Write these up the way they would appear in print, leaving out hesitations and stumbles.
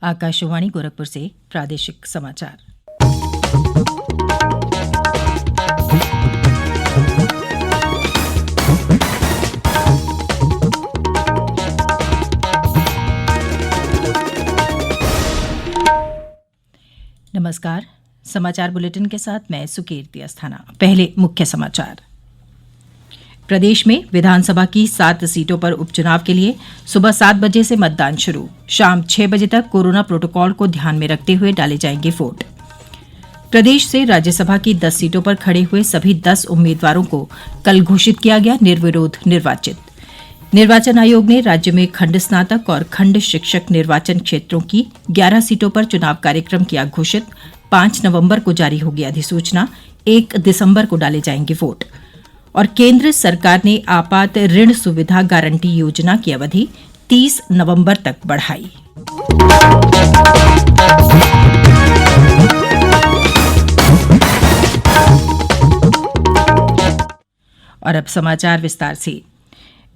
आकाशवाणी गोरखपुर से प्रादेशिक समाचार। नमस्कार, समाचार बुलेटिन के साथ मैं सुकीर्ति अस्थाना। पहले मुख्य समाचार। प्रदेश में विधानसभा की 7 सीटों पर उपचुनाव के लिए सुबह 7 बजे से मतदान शुरू। शाम 6 बजे तक कोरोना प्रोटोकॉल को ध्यान में रखते हुए डाले जाएंगे वोट। प्रदेश से राज्यसभा की 10 सीटों पर खड़े हुए सभी 10 उम्मीदवारों को कल घोषित किया गया निर्विरोध निर्वाचित। निर्वाचन आयोग ने राज्य में खंड स्नातक और खंड शिक्षक निर्वाचन क्षेत्रों की 11 सीटों पर चुनाव कार्यक्रम किया घोषित। 5 नवंबर को जारी होगी अधिसूचना, 1 दिसंबर को डाले जाएंगे वोट। और केंद्र सरकार ने आपात ऋण सुविधा गारंटी योजना की अवधि 30 नवंबर तक बढ़ाई। और अब समाचार विस्तार से।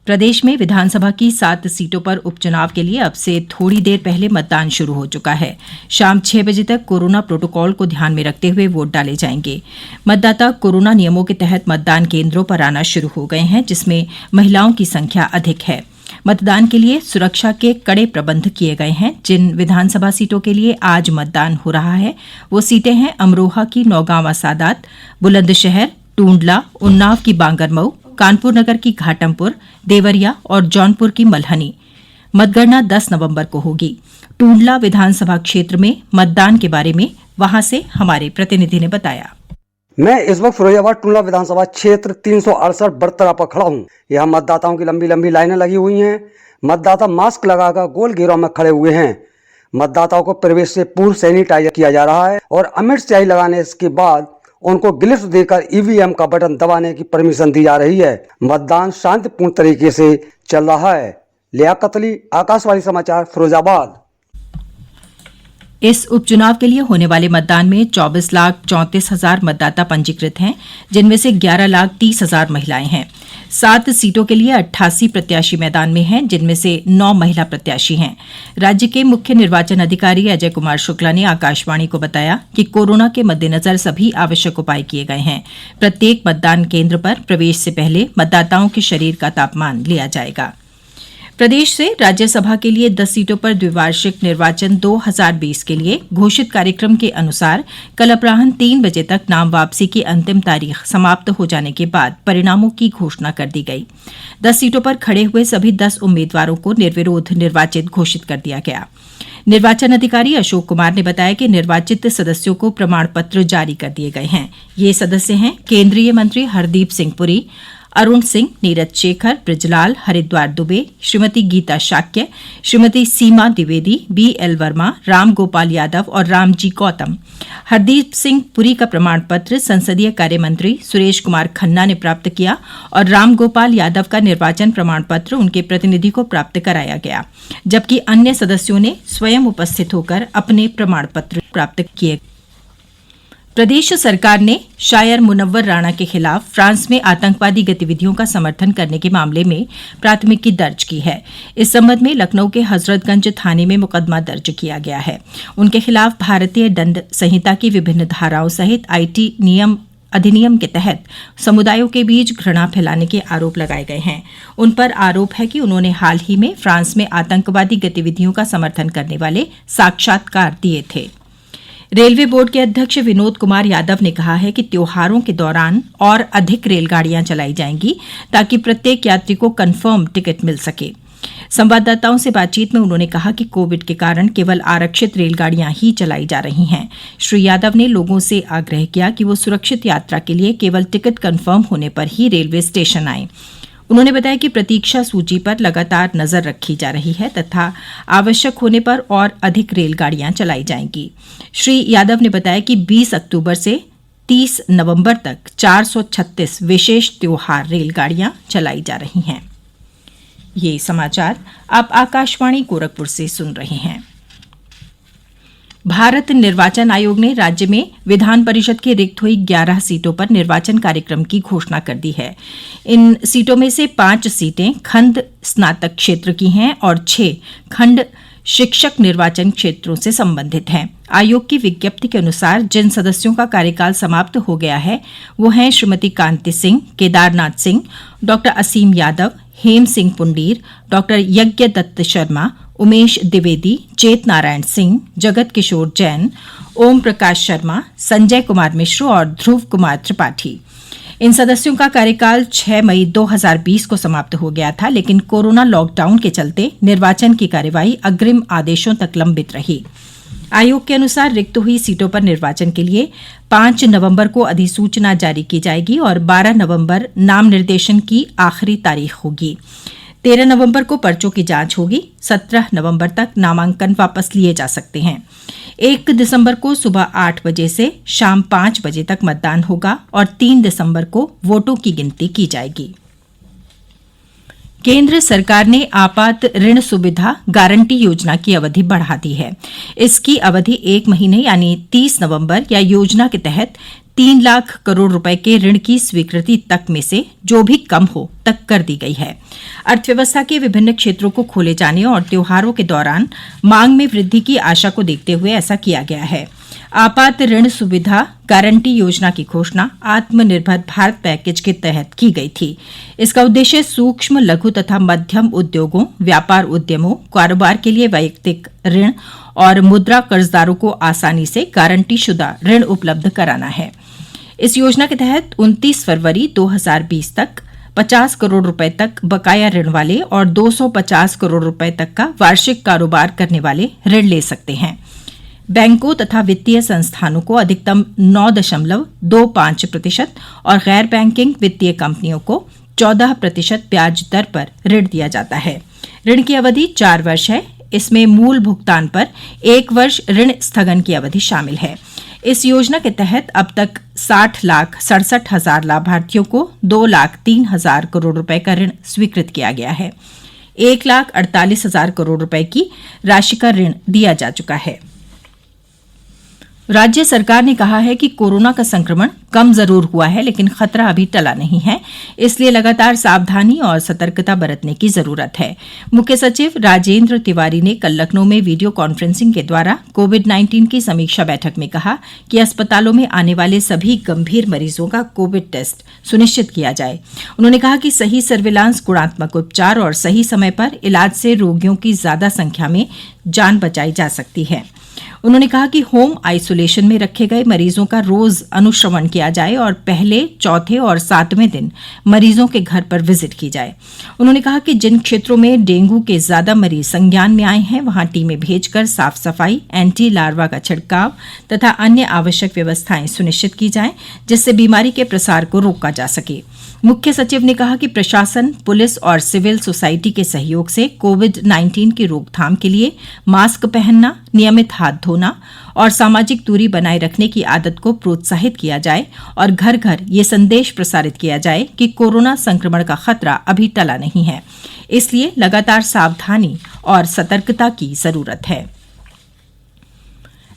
प्रदेश में विधानसभा की 7 सीटों पर उपचुनाव के लिए अब से थोड़ी देर पहले मतदान शुरू हो चुका है। शाम 6 बजे तक कोरोना प्रोटोकॉल को ध्यान में रखते हुए वोट डाले जाएंगे। मतदाता कोरोना नियमों के तहत मतदान केंद्रों पर आना शुरू हो गए हैं, जिसमें महिलाओं की संख्या अधिक है। मतदान के लिए सुरक्षा के कड़े प्रबंध किए गए हैं। जिन विधानसभा सीटों के लिए आज मतदान हो रहा है वो सीटें हैं अमरोहा की नौगांवा सादात, बुलंदशहर, टूंडला, उन्नाव की बांगरमऊ, कानपुर नगर की घाटमपुर, देवरिया और जौनपुर की मल्हनी। मतगणना 10 नवंबर को होगी। टूंडला विधानसभा क्षेत्र में मतदान के बारे में वहां से हमारे प्रतिनिधि ने बताया। मैं इस वक्त फिरोजाबाद टूंडला विधानसभा क्षेत्र 368 बड़तरा पर खड़ा हूँ। यहाँ मतदाताओं की लंबी लंबी लाइनें लगी हुई हैं। मतदाता मास्क लगाकर गोल घेरों में खड़े हुए हैं। मतदाताओं को प्रवेश से पूर्व सैनिटाइजर किया जा रहा है और अमिट स्याही लगाने के बाद उनको ग्लिप्स देकर ईवीएम का बटन दबाने की परमिशन दी जा रही है। मतदान शांतिपूर्ण तरीके से चल रहा है। लियाकत अली, आकाशवाणी समाचार, फिरोजाबाद। इस उपचुनाव के लिए होने वाले मतदान में 24,34,000 मतदाता पंजीकृत हैं, जिनमें से 11,30,000 महिलाएं हैं। 7 सीटों के लिए 88 प्रत्याशी मैदान में हैं, जिनमें से 9 महिला प्रत्याशी हैं। राज्य के मुख्य निर्वाचन अधिकारी अजय कुमार शुक्ला ने आकाशवाणी को बताया कि कोरोना के मद्देनजर सभी आवश्यक उपाय किए गए हैं। प्रत्येक मतदान केंद्र पर प्रवेश से पहले मतदाताओं के शरीर का तापमान लिया जाएगा। प्रदेश से राज्यसभा के लिए 10 सीटों पर द्विवार्षिक निर्वाचन 2020 के लिए घोषित कार्यक्रम के अनुसार कल अपराह्न 3 बजे तक नाम वापसी की अंतिम तारीख समाप्त हो जाने के बाद परिणामों की घोषणा कर दी गई। 10 सीटों पर खड़े हुए सभी 10 उम्मीदवारों को निर्विरोध निर्वाचित घोषित कर दिया गया। निर्वाचन अधिकारी अशोक कुमार ने बताया कि निर्वाचित सदस्यों को प्रमाण पत्र जारी कर दिए गए हैं। ये सदस्य हैं केंद्रीय मंत्री हरदीप सिंह पुरी, अरुण सिंह, नीरज शेखर, ब्रजलाल, हरिद्वार दुबे, श्रीमती गीता शाक्य, श्रीमती सीमा द्विवेदी, BL वर्मा, राम गोपाल यादव और रामजी गौतम। हरदीप सिंह पुरी का प्रमाण पत्र संसदीय कार्य मंत्री सुरेश कुमार खन्ना ने प्राप्त किया और राम गोपाल यादव का निर्वाचन प्रमाण पत्र उनके प्रतिनिधि को प्राप्त कराया गया, जबकि अन्य सदस्यों ने स्वयं उपस्थित होकर अपने प्रमाण पत्र प्राप्त किए। प्रदेश सरकार ने शायर मुनव्वर राणा के खिलाफ फ्रांस में आतंकवादी गतिविधियों का समर्थन करने के मामले में प्राथमिकी दर्ज की है। इस संबंध में लखनऊ के हजरतगंज थाने में मुकदमा दर्ज किया गया है। उनके खिलाफ भारतीय दंड संहिता की विभिन्न धाराओं सहित IT अधिनियम के तहत समुदायों के बीच घृणा फैलाने के आरोप लगाए गए हैं। उन पर आरोप है कि उन्होंने हाल ही में फ्रांस में आतंकवादी गतिविधियों का समर्थन करने वाले साक्षात्कार दिए थे। रेलवे बोर्ड के अध्यक्ष विनोद कुमार यादव ने कहा है कि त्योहारों के दौरान और अधिक रेलगाड़ियां चलाई जाएंगी ताकि प्रत्येक यात्री को कन्फर्म टिकट मिल सके। संवाददाताओं से बातचीत में उन्होंने कहा कि कोविड के कारण केवल आरक्षित रेलगाड़ियां ही चलाई जा रही हैं। श्री यादव ने लोगों से आग्रह किया कि वो सुरक्षित यात्रा के लिए केवल टिकट कन्फर्म होने पर ही रेलवे स्टेशन आएं। उन्होंने बताया कि प्रतीक्षा सूची पर लगातार नजर रखी जा रही है तथा आवश्यक होने पर और अधिक रेलगाड़ियां चलाई जाएंगी। श्री यादव ने बताया कि 20 अक्टूबर से 30 नवंबर तक 436 विशेष त्योहार रेलगाड़ियां चलाई जा रही हैं। ये समाचार आप आकाशवाणी गोरखपुर से सुन रहे हैं। भारत निर्वाचन आयोग ने राज्य में विधान परिषद की रिक्त हुई 11 सीटों पर निर्वाचन कार्यक्रम की घोषणा कर दी है। इन सीटों में से 5 सीटें खंड स्नातक क्षेत्र की हैं और 6 खंड शिक्षक निर्वाचन क्षेत्रों से संबंधित हैं। आयोग की विज्ञप्ति के अनुसार जिन सदस्यों का कार्यकाल समाप्त हो गया है वो हैं श्रीमती कांति सिंह, केदारनाथ सिंह, डॉक्टर असीम यादव, हेम सिंह पुंडीर, डॉक्टर यज्ञ दत्त शर्मा, उमेश द्विवेदी, चेत नारायण सिंह, जगत किशोर जैन, ओम प्रकाश शर्मा, संजय कुमार मिश्र और ध्रुव कुमार त्रिपाठी। इन सदस्यों का कार्यकाल 6 मई 2020 को समाप्त हो गया था, लेकिन कोरोना लॉकडाउन के चलते निर्वाचन की कार्यवाही अग्रिम आदेशों तक लंबित रही। आयोग के अनुसार रिक्त हुई सीटों पर निर्वाचन के लिए 5 नवंबर को अधिसूचना जारी की जाएगी और 12 नवंबर नाम निर्देशन की आखिरी तारीख होगी। 13 नवंबर को पर्चों की जांच होगी। 17 नवंबर तक नामांकन वापस लिए जा सकते हैं। 1 दिसंबर को सुबह 8 बजे से शाम 5 बजे तक मतदान होगा और 3 दिसंबर को वोटों की गिनती की जाएगी। केंद्र सरकार ने आपात ऋण सुविधा गारंटी योजना की अवधि बढ़ा दी है। इसकी अवधि 1 महीने यानी 30 नवंबर या योजना के तहत 3 लाख करोड़ रुपए के ऋण की स्वीकृति तक में से जो भी कम हो तक कर दी गई है। अर्थव्यवस्था के विभिन्न क्षेत्रों को खोले जाने और त्योहारों के दौरान मांग में वृद्धि की आशा को देखते हुए ऐसा किया गया है। आपात ऋण सुविधा गारंटी योजना की घोषणा आत्मनिर्भर भारत पैकेज के तहत की गई थी। इसका उद्देश्य सूक्ष्म, लघु तथा मध्यम उद्योगों, व्यापार उद्यमों, कारोबार के लिए वैयक्तिक ऋण और मुद्रा कर्जदारों को आसानी से गारंटी शुदा ऋण उपलब्ध कराना है। इस योजना के तहत 29 फरवरी 2020 तक 50 करोड़ रुपए तक बकाया ऋण वाले और 250 करोड़ रुपए तक का वार्षिक कारोबार करने वाले ऋण ले सकते हैं। बैंकों तथा वित्तीय संस्थानों को अधिकतम 9.25% और गैर बैंकिंग वित्तीय कंपनियों को 14% ब्याज दर पर ऋण दिया जाता है। ऋण की अवधि 4 वर्ष है। इसमें मूल भुगतान पर 1 वर्ष ऋण स्थगन की अवधि शामिल है। इस योजना के तहत अब तक 60,67,000 लाभार्थियों को 2,03,000 करोड़ रुपए का ऋण स्वीकृत किया गया है। 1,48,000 करोड़ रुपए की राशि का ऋण दिया जा चुका है। राज्य सरकार ने कहा है कि कोरोना का संक्रमण कम जरूर हुआ है, लेकिन खतरा अभी टला नहीं है, इसलिए लगातार सावधानी और सतर्कता बरतने की जरूरत है। मुख्य सचिव राजेंद्र तिवारी ने कल लखनऊ में वीडियो कॉन्फ्रेंसिंग के द्वारा कोविड-19 की समीक्षा बैठक में कहा कि अस्पतालों में आने वाले सभी गंभीर मरीजों का कोविड टेस्ट सुनिश्चित किया जाए। उन्होंने कहा कि सही सर्विलांस, गुणात्मक उपचार और सही समय पर इलाज से रोगियों की ज्यादा संख्या में जान बचाई जा सकती है। उन्होंने कहा कि होम आइसोलेशन में रखे गए मरीजों का रोज अनुश्रवण किया जाए और पहले, चौथे और 7वें दिन मरीजों के घर पर विजिट की जाए। उन्होंने कहा कि जिन क्षेत्रों में डेंगू के ज्यादा मरीज संज्ञान में आए हैं वहां टीमें भेजकर साफ सफाई, एंटी लार्वा का छिड़काव तथा अन्य आवश्यक व्यवस्थाएं सुनिश्चित की जाएं, जिससे बीमारी के प्रसार को रोका जा सके। मुख्य सचिव ने कहा कि प्रशासन, पुलिस और सिविल सोसाइटी के सहयोग से कोविड-19 की रोकथाम के लिए मास्क पहनना, नियमित हाथ धोना और सामाजिक दूरी बनाए रखने की आदत को प्रोत्साहित किया जाए और घर घर ये संदेश प्रसारित किया जाए कि कोरोना संक्रमण का खतरा अभी टला नहीं है, इसलिए लगातार सावधानी और सतर्कता की जरूरत है।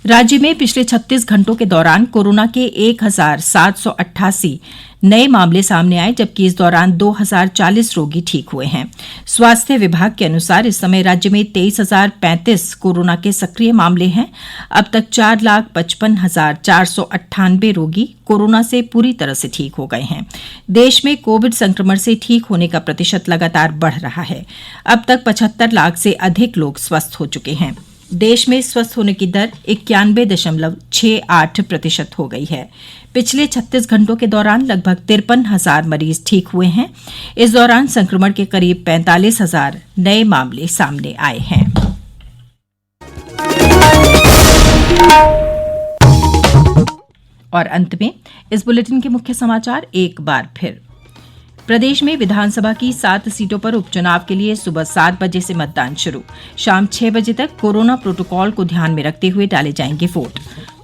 राज्य में पिछले 36 घंटों के दौरान कोरोना के 1,788 नए मामले सामने आए, जबकि इस दौरान 2,040 रोगी ठीक हुए हैं। स्वास्थ्य विभाग के अनुसार इस समय राज्य में 23,035 कोरोना के सक्रिय मामले हैं। अब तक 4,55,498 रोगी कोरोना से पूरी तरह से ठीक हो गए हैं। देश में कोविड संक्रमण से ठीक होने का प्रतिशत लगातार बढ़ रहा है। अब तक 75 लाख से अधिक लोग स्वस्थ हो चुके हैं। देश में स्वस्थ होने की दर 91.68% हो गई है। पिछले 36 घंटों के दौरान लगभग 53,000 मरीज ठीक हुए हैं। इस दौरान संक्रमण के करीब 45,000 नए मामले सामने आए हैं। और अंत में इस बुलेटिन के मुख्य समाचार एक बार फिर। प्रदेश में विधानसभा की 7 सीटों पर उपचुनाव के लिए सुबह 7 बजे से मतदान शुरू। शाम 6 बजे तक कोरोना प्रोटोकॉल को ध्यान में रखते हुए डाले जाएंगे वोट।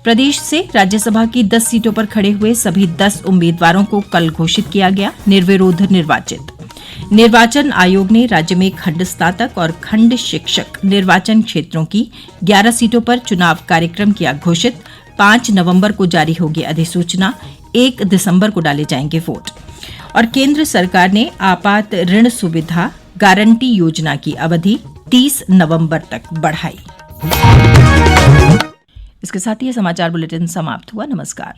प्रदेश से राज्यसभा की 10 सीटों पर खड़े हुए सभी 10 उम्मीदवारों को कल घोषित किया गया निर्विरोध निर्वाचित। निर्वाचन आयोग ने राज्य में खंड स्नातक और खंड शिक्षक निर्वाचन क्षेत्रों की 11 सीटों पर चुनाव कार्यक्रम किया घोषित। 5 नवंबर को जारी होगी अधिसूचना। 1 दिसंबर को डाले जाएंगे वोट। और केंद्र सरकार ने आपात ऋण सुविधा गारंटी योजना की अवधि 30 नवंबर तक बढ़ाई। इसके साथ ही ये समाचार बुलेटिन समाप्त हुआ। नमस्कार।